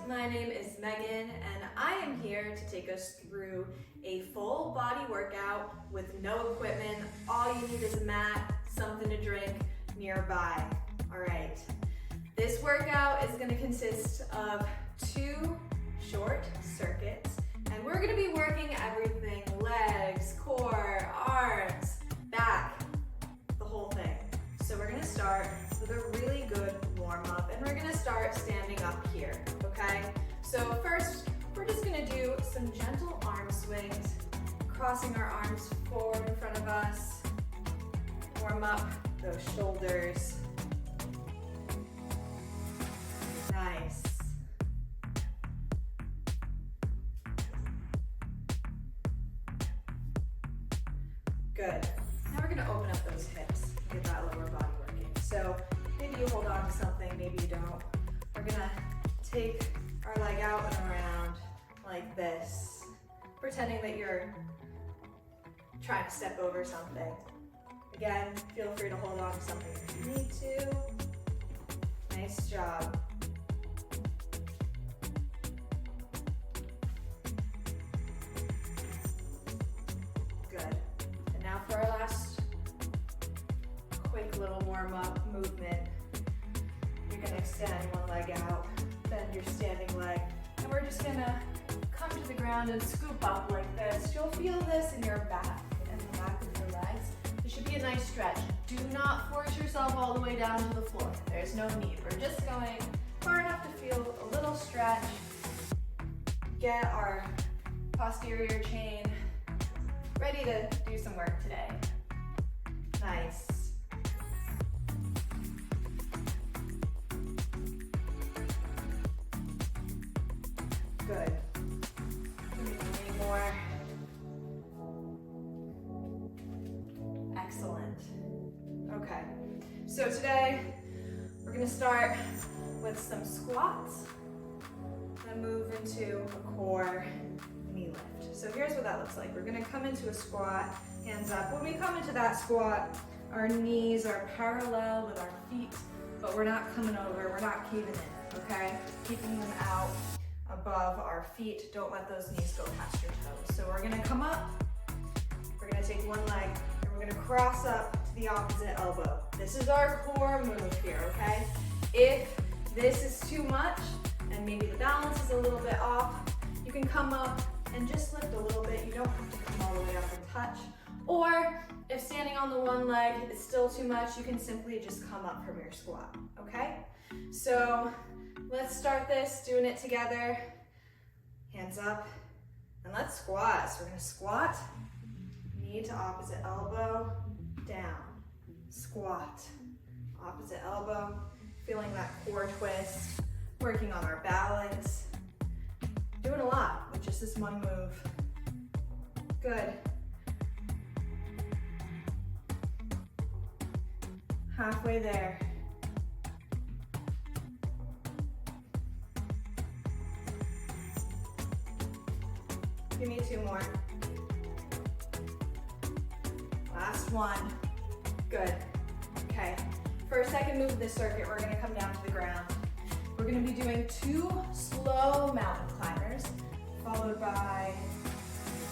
my name is Megan and I am here to take us through a full body workout with no equipment. All you need is a mat, something to drink nearby. All right, this workout is going to consist of 2 short circuits and we're going to be working everything: legs, core, arms, back, the whole thing. So we're going to start with a really good warm up and we're going to start standing up here, okay? So first, we're just going to do some gentle arm swings, crossing our arms forward in front of us. Warm up those shoulders. Nice. Good. Now we're going to open up those hips and get that lower body working. So maybe you hold on to something, maybe you don't. We're going to take our leg out and around like this, pretending that you're trying to step over something. Again, feel free to hold on to something if you need to. Nice job. Good. And now for our last quick little warm-up movement. You're going to extend one leg out, bend your standing leg, and we're just going to come to the ground and scoop up like this. You'll feel this in your back and the back of your legs. This should be a nice stretch. Do not force yourself all the way down to the floor. There's no need. We're just going far enough to feel a little stretch. Get our posterior chain ready to do some work today. Nice. Good. Any more? Excellent. Okay, so today we're going to start with some squats, then move into a core knee lift. So here's what that looks like. We're going to come into a squat, hands up. When we come into that squat, our knees are parallel with our feet, but we're not coming over, we're not caving in, okay? Keeping them out above our feet. Don't let those knees go past your toes. So we're going to come up, we're going to take one leg, and we're going to cross up to the opposite elbow. This is our core move here, okay? If this is too much and maybe the balance is a little bit off, you can come up and just lift a little bit. You don't have to come all the way up and touch. Or if standing on the one leg is still too much, you can simply just come up from your squat, okay? So let's start this, doing it together. Hands up, and let's squat. So we're gonna squat, knee to opposite elbow, down. Squat, opposite elbow, feeling that core twist, working on our balance. Doing a lot with just this one move. Good. Halfway there. Give me 2 more. Last one. Good. Okay. For a second move of this circuit, we're going to come down to the ground. We're going to be doing 2 slow mountain climbers, followed by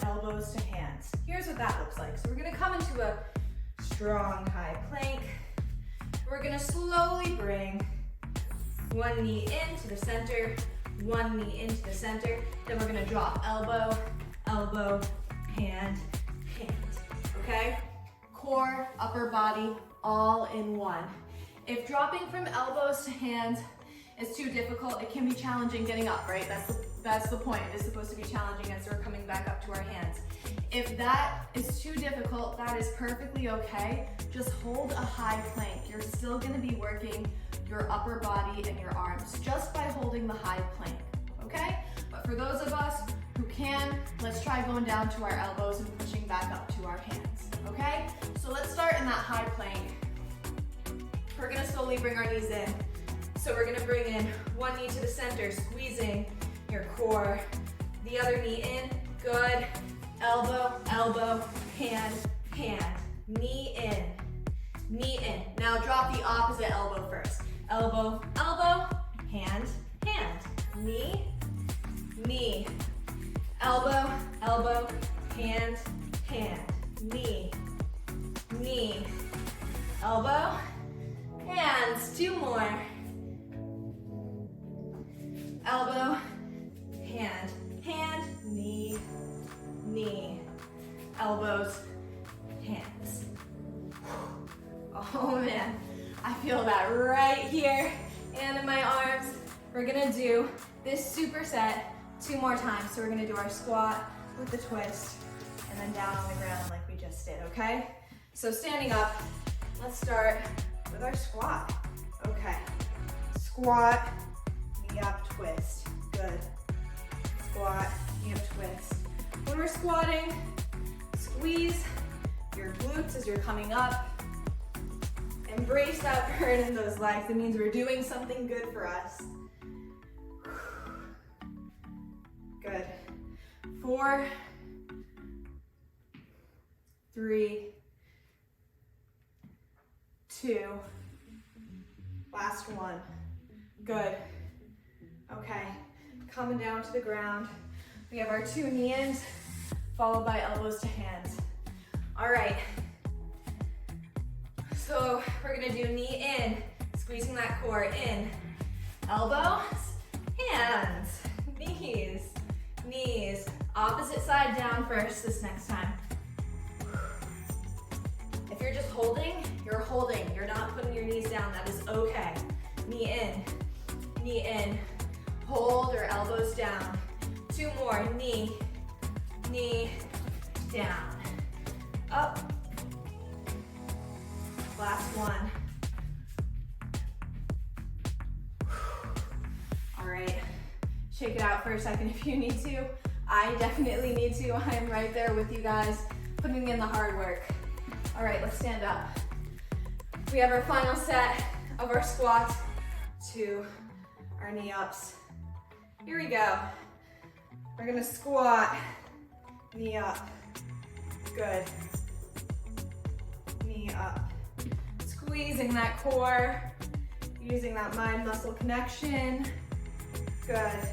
elbows to hands. Here's what that looks like. So we're going to come into a strong high plank. We're going to slowly bring one knee into the center, one knee into the center. Then we're going to drop elbow, elbow, hand, hand. Okay? Core, upper body, all in one. If dropping from elbows to hands is too difficult, it can be challenging getting up, right? That's the point. It's supposed to be challenging as we're coming back up to our hands. If that is too difficult, that is perfectly okay. Just hold a high plank. You're still gonna be working your upper body and your arms just by holding the high plank, okay? But for those of us who can, let's try going down to our elbows and pushing back up to our hands, okay? So let's start in that high plank. We're gonna slowly bring our knees in. So we're gonna bring in one knee to the center, squeezing your core. The other knee in, good. Elbow, elbow, hand, hand. Knee in, knee in. Now drop the opposite elbow first. Elbow, elbow, hand, hand. Knee, elbow, elbow, hand, hand, knee, knee, elbow, hands. 2 more. Elbow, hand, hand, knee, knee, elbows, hands. Oh man, I feel that right here and in my arms. We're gonna do this superset 2 more times. So we're gonna do our squat with the twist and then down on the ground like we just did, okay? So standing up, let's start with our squat. Okay, squat, knee up, twist, good. Squat, knee up, twist. When we're squatting, squeeze your glutes as you're coming up. Embrace that burn in those legs. It means we're doing something good for us. Good. 4, 3, 2, last one. Good. Okay, coming down to the ground. We have our 2 knee-ins, followed by elbows to hands. All right. So we're gonna do knee in, squeezing that core in. Elbows, hands, knees, knees. Opposite side down first this next time. If you're just holding, you're holding. You're not putting your knees down, that is okay. Knee in, hold or elbows down. 2 more, knee, knee, down, up. Last one. All right, shake it out for a second if you need to. I definitely need to. I am right there with you guys, putting in the hard work. All right, let's stand up. We have our final set of our squats to our knee ups. Here we go. We're gonna squat, knee up. Good. Knee up. Squeezing that core, using that mind-muscle connection. Good.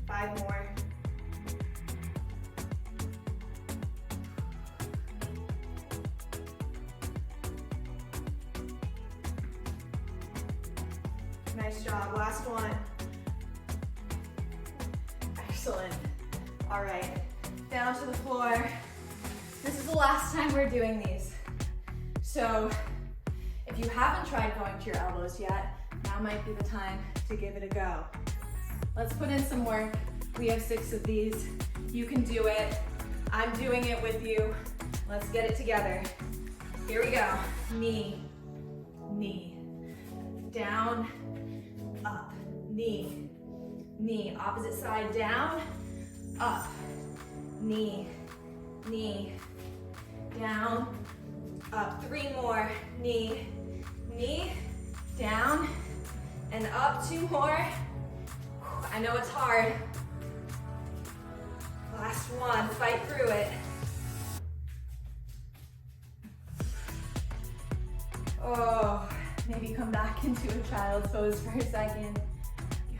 Five more. Nice job. Last one. Excellent. All right. Down to the floor. This is the last time we're doing these. So if you haven't tried going to your elbows yet, now might be the time to give it a go. Let's put in some work. We have 6 of these. You can do it. I'm doing it with you. Let's get it together. Here we go. Knee, knee, down, up, knee, knee. Opposite side down, up. Knee, knee, down, up. 3 more, knee, knee, down, and up. 2 more. I know it's hard. Last one, fight through it. Oh, maybe come back into a child's pose for a second.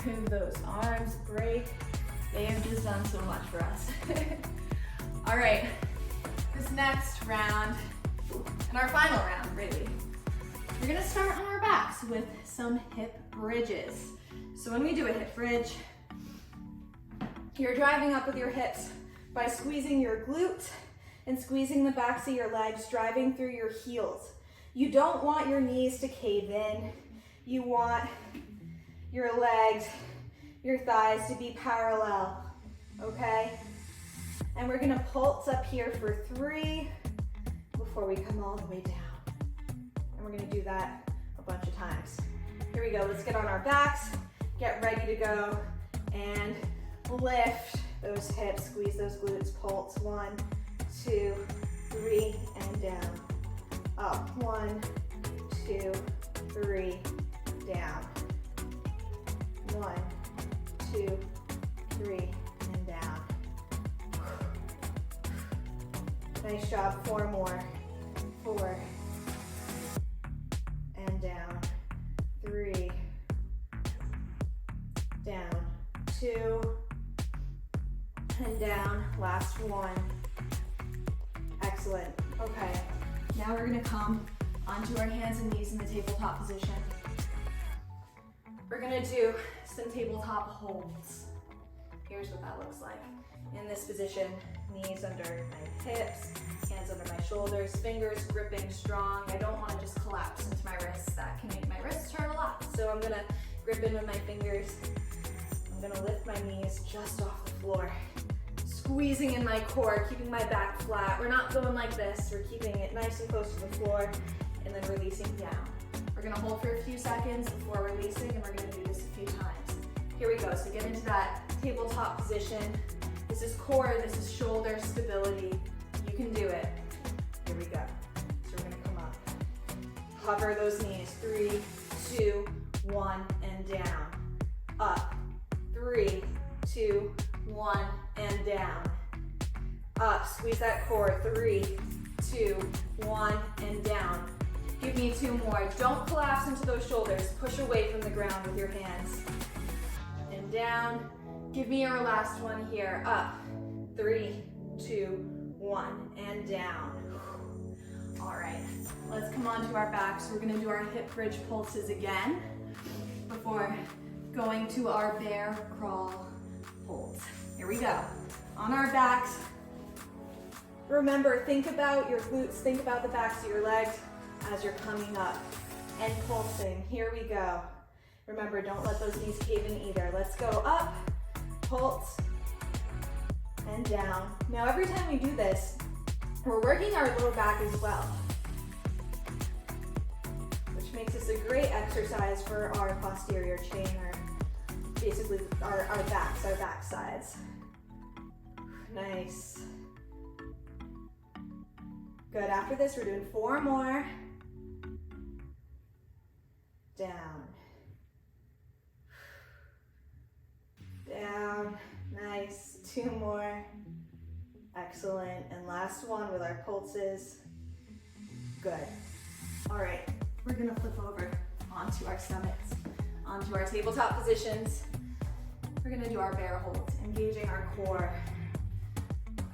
Move those arms, break. They have just done so much for us. All right, this next round, and our final round, really, we're gonna start on our backs with some hip bridges. So when we do a hip bridge, you're driving up with your hips by squeezing your glute and squeezing the backs of your legs, driving through your heels. You don't want your knees to cave in. You want your legs, your thighs to be parallel, okay? And we're gonna pulse up here for 3 before we come all the way down. And we're gonna do that a bunch of times. Here we go, let's get on our backs, get ready to go, and lift those hips, squeeze those glutes, pulse. 1, 2, 3, and down. Up, 1, 2, 3, down. 1, 2, 3, and down. Nice job, 4 more. 4, and down. 3, 2, and down. Last one. Excellent. Okay, now we're gonna come onto our hands and knees in the tabletop position. We're gonna do some tabletop holds. Here's what that looks like. In this position, knees under my hips, hands under my shoulders, fingers gripping strong. I don't wanna just collapse into my wrists. That can make my wrists hurt a lot. So I'm gonna grip in with my fingers. I'm gonna lift my knees just off the floor. Squeezing in my core, keeping my back flat. We're not going like this. We're keeping it nice and close to the floor and then releasing down. We're gonna hold for a few seconds before releasing, and we're gonna do this a few times. Here we go. So get into that tabletop position. This is core, this is shoulder stability. You can do it. Here we go. So we're gonna come up. Hover those knees. 3, 2, 1, and down. Up. 3, 2, 1, and down. Up. Squeeze that core. 3, 2, 1, and down. Give me 2 more. Don't collapse into those shoulders. Push away from the ground with your hands. And down. Give me your last one here. Up. 3, 2, 1, and down. All right, let's come onto our backs. We're gonna do our hip bridge pulses again before going to our bear crawl holds. Here we go. On our backs. Remember, think about your glutes, think about the backs of your legs as you're coming up and pulsing. Here we go. Remember, don't let those knees cave in either. Let's go up, pulse, and down. Now, every time we do this, we're working our lower back as well, which makes this a great exercise for our posterior chain, or basically our backs, our back sides. Nice. Good. After this, we're doing 4 more. Down. Down. Nice. 2 more. Excellent. And last one with our pulses. Good. All right. We're going to flip over onto our stomachs, onto our tabletop positions. We're going to do our bear holds, engaging our core.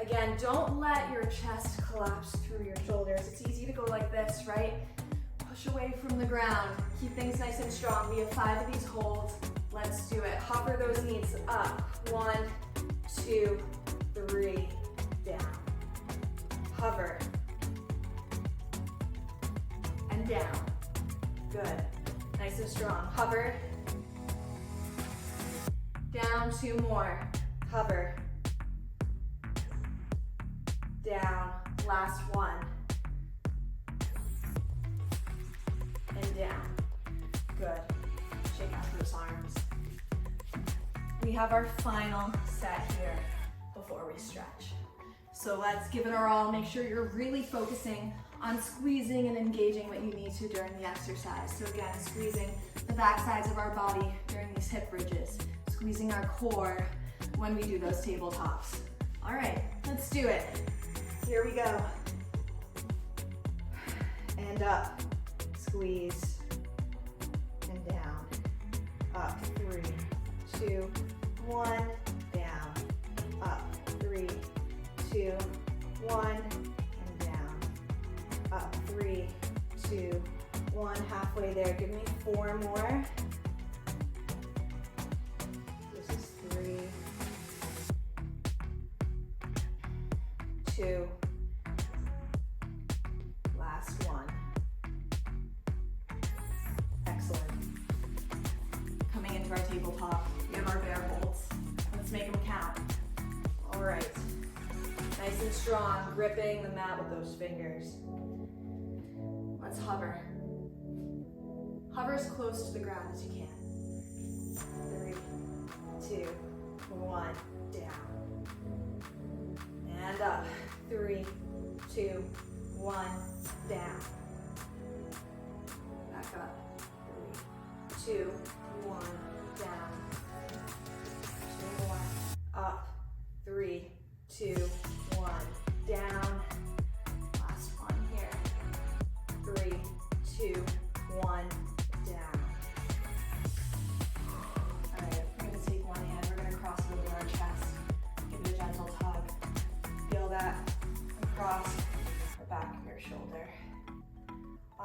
Again, don't let your chest collapse through your shoulders. It's easy to go like this, right? Push away from the ground. Keep things nice and strong. We have 5 of these holds. Let's do it. Hover those knees up. 1, 2, 3, down. Hover. And down. Good. Nice and strong. Hover. Down. 2 more. Hover. Down. Last one. And down. Good. Shake out those arms. We have our final set here before we stretch. So let's give it our all. Make sure you're really focusing on squeezing and engaging what you need to during the exercise. So again, squeezing the back sides of our body during these hip bridges, squeezing our core when we do those tabletops. All right, let's do it. Here we go. And up, squeeze, and down. Up, 3, 2, 1, down. Up, 3, 2, 1, and down. Up, 3, 2, 1, halfway there. Give me 4 more. This is 3, 2, last one. Excellent. Coming into our tabletop, we have our bear holds. Let's make them count. All right. Nice and strong, gripping the mat with those fingers. Let's hover. Hover as close to the ground as you can. 3, 2, 1, down. And up. 3, 2, 1, down. Back up. 3, 2, 1, down. 2 more. Up. 3, 2, 1, down. Last one here. 3, 2, 1, down. All right, we're gonna take one hand. We're gonna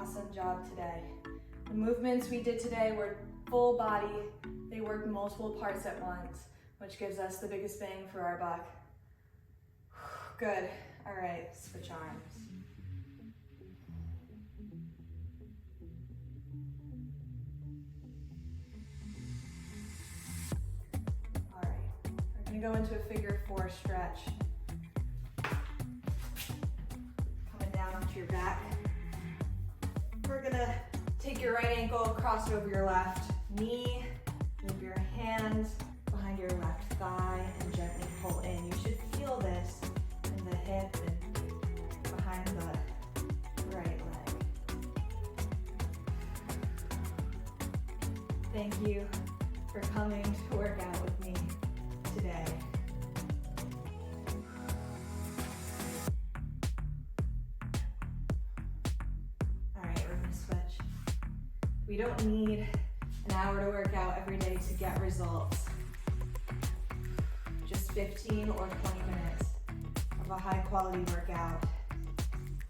Awesome job today. The movements we did today were full body. They worked multiple parts at once, which gives us the biggest bang for our buck. Good. All right, switch arms. All right, we're gonna go into a figure 4 stretch. Coming down onto your back. We're gonna take your right ankle, cross it over your left knee, move your hands behind your left thigh and gently pull in. You should feel this in the hip and behind the right leg. Thank you for coming to work out with me today. All right, we're gonna switch. We don't need an hour to work out every day to get results. Just 15 or 20 minutes of a high quality workout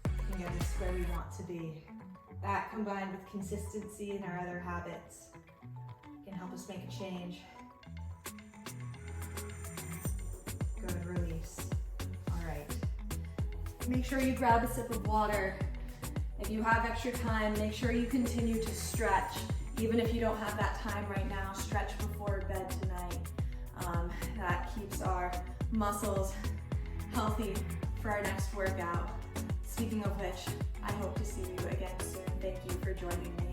can get us where we want to be. That combined with consistency in our other habits can help us make a change. Good, release. All right. Make sure you grab a sip of water. If you have extra time, make sure you continue to stretch. Even if you don't have that time right now, stretch before bed tonight. That keeps our muscles healthy for our next workout. Speaking of which, I hope to see you again soon. Thank you for joining me.